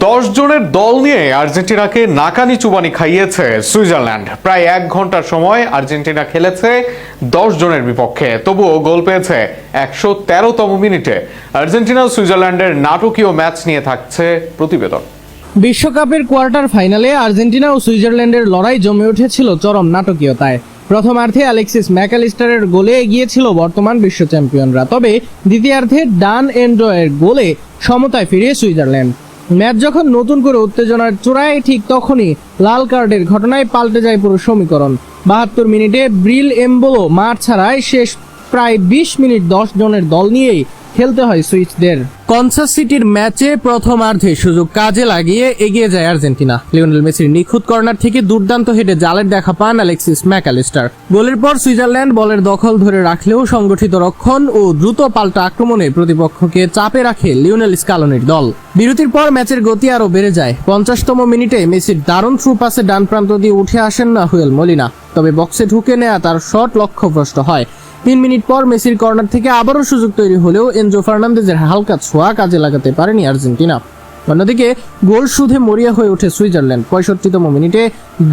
10 জনের দল নিয়ে আর্জেন্টিনাকে নাকানি চুবানি খাইয়েছে সুইজারল্যান্ড। প্রায় 1 ঘন্টার সময় আর্জেন্টিনা খেলেছে 10 জনের বিপক্ষে, তবুও গোল পেয়েছে 113তম মিনিটে। আর্জেন্টিনা ও সুইজারল্যান্ডের নাটকীয় ম্যাচ নিয়ে থাকছে প্রতিবেদন। বিশ্বকাপের কোয়ার্টার ফাইনালে আর্জেন্টিনা ও সুইজারল্যান্ডের লড়াই জমে উঠেছিল চরম নাটকীয়তায়। প্রথমার্ধে অ্যালেক্সিস ম্যাকালিস্টারের গোলে এগিয়েছিল বর্তমান বিশ্ব চ্যাম্পিয়নরা, তবে দ্বিতীয়ার্ধে ডান এন্ড্রয়ের গোলে সমতায় ফিরে সুইজারল্যান্ড। ম্যাচ যখন নতুন করে উত্তেজনার চূড়ায়, ঠিক তখনই লাল কার্ডের ঘটনায় পাল্টে যায় পুরো সমীকরণ। 72 মিনিটে ব্রিল এমবোলো মাঠ ছাড়ায় শেষ প্রায় 20 মিনিট 10 জনের দল নিয়েই খেলতে হয় সুইচদের। কনসাস সিটির ম্যাচে প্রথমার্ধে সুযোগ কাজে লাগিয়ে এগিয়ে যায় আর্জেন্টিনা। লিওনেল মেসির নিখুঁত কর্নার থেকে দুর্দান্ত হেডে জালের দেখা পান অ্যালেক্সিস ম্যাকালিস্টার। গোলের পর সুইজারল্যান্ড বলের দখল ধরে রাখলেও সংগঠিত রক্ষণ ও দ্রুত পাল্টা আক্রমণে প্রতিপক্ষকে চাপে রাখে লিওনেল স্কালোনির দল। বিরতির পর ম্যাচের গতি আরও বেড়ে যায়। 50তম মিনিটে মেসির দারুণ থ্রু পাসে ডান প্রান্ত দিয়ে উঠে আসেন নাহুয়েল মলিনা, তবে বক্সে ঢুকে নেয়া তার শট লক্ষ্যভ্রষ্ট হয়। 3 মিনিট পর মেসির কর্নার থেকে আবারও সুযোগ তৈরি হলেও এনজো ফার্নান্দেজের হালকা ছোঁয়া কাজে লাগাতে পারেনি আর্জেন্টিনা। অন্যদিকে গোল শুধে মরিয়া হয়ে ওঠে সুইজারল্যান্ড। 65তম মিনিটে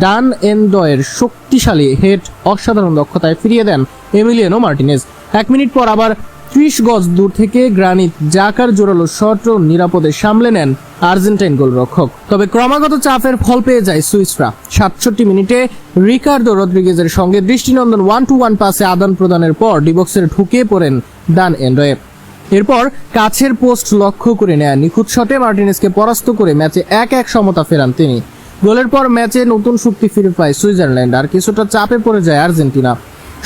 ডান এন্ডয়ের শক্তিশালী হেড অসাধারণ দক্ষতায় ফিরিয়ে দেন এমিলিয়ানো মার্টিনেজ। 1 মিনিট পর আবার 30 গজ দূর থেকে গ্রানিট জাকার জোরালো শটও নিরাপদে সামলে নেন আর্জেন্টাইন গোলরক্ষক। তবে ক্রমাগত চাপের ফল পেয়ে যায় সুইসরা। 67 মিনিটে রিকার্ডো রদ্রিগেজের সঙ্গে দৃষ্টিনন্দন 1-to-1 পাসে আদান প্রদানের পর ডিবক্সের ঢুকে পড়েন ডান এন্ডয়ে। এরপর কাছের পোস্ট লক্ষ্য করে নেয়া নিখুঁত শটে মার্টিনেজকে পরাস্ত করে ম্যাচে 1-1 সমতা ফেরান তিনি। গোলের পর ম্যাচে নতুন শক্তি ফিরে পায় সুইজারল্যান্ড, আর কিছুটা চাপে পড়ে যায় আর্জেন্টিনা।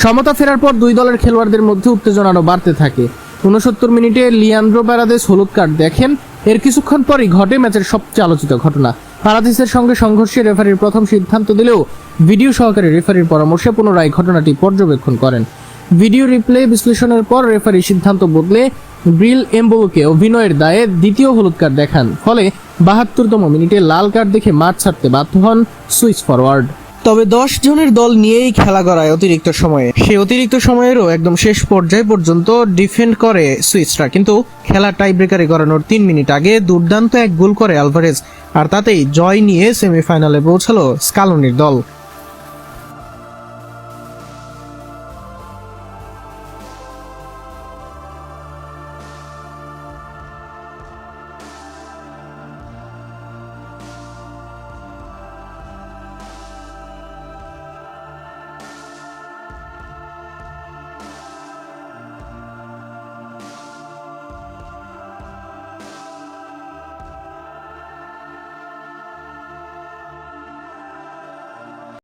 সমতা ফেরার পর দুই দলের খেলোয়াড়দের মধ্যে উত্তেজনা আরও বাড়তে থাকে। 69 মিনিটে লিয়ান্দ্রো প্যারাদেস হলুদ কার্ড দেখেন। এর কিছুক্ষণ পরই ঘটে ম্যাচের সবচেয়ে আলোচিত ঘটনা। প্যারাদেসের সঙ্গে সংঘর্ষে রেফারির প্রথম সিদ্ধান্ত দিলেও ভিডিও সহকারে রেফারির পরামর্শে পুনরায় ঘটনাটি পর্যবেক্ষণ করেন। ভিডিও রিপ্লে বিশ্লেষণের পর রেফারি সিদ্ধান্ত বদলে ব্রিল এমবোলোকে অভিনয়ের দায়ে দ্বিতীয় হলুদ কার্ড দেখান। ফলে 72তম মিনিটে লাল কার্ড দেখে মাঠ ছাড়তে বাধ্য হন সুইস ফরওয়ার্ড। তবে 10 জনের দল নিয়েই খেলা করায় অতিরিক্ত সময়ে, সেই অতিরিক্ত সময়েরও একদম শেষ পর্যায় পর্যন্ত ডিফেন্ড করে সুইসরা, কিন্তু খেলা টাই ব্রেকারে গড়ানোর 3 মিনিট আগে দুর্দান্ত এক গোল করে আলভারেজ, আর তাতেই জয় নিয়ে সেমিফাইনালে পৌঁছালো স্কালোনির দল।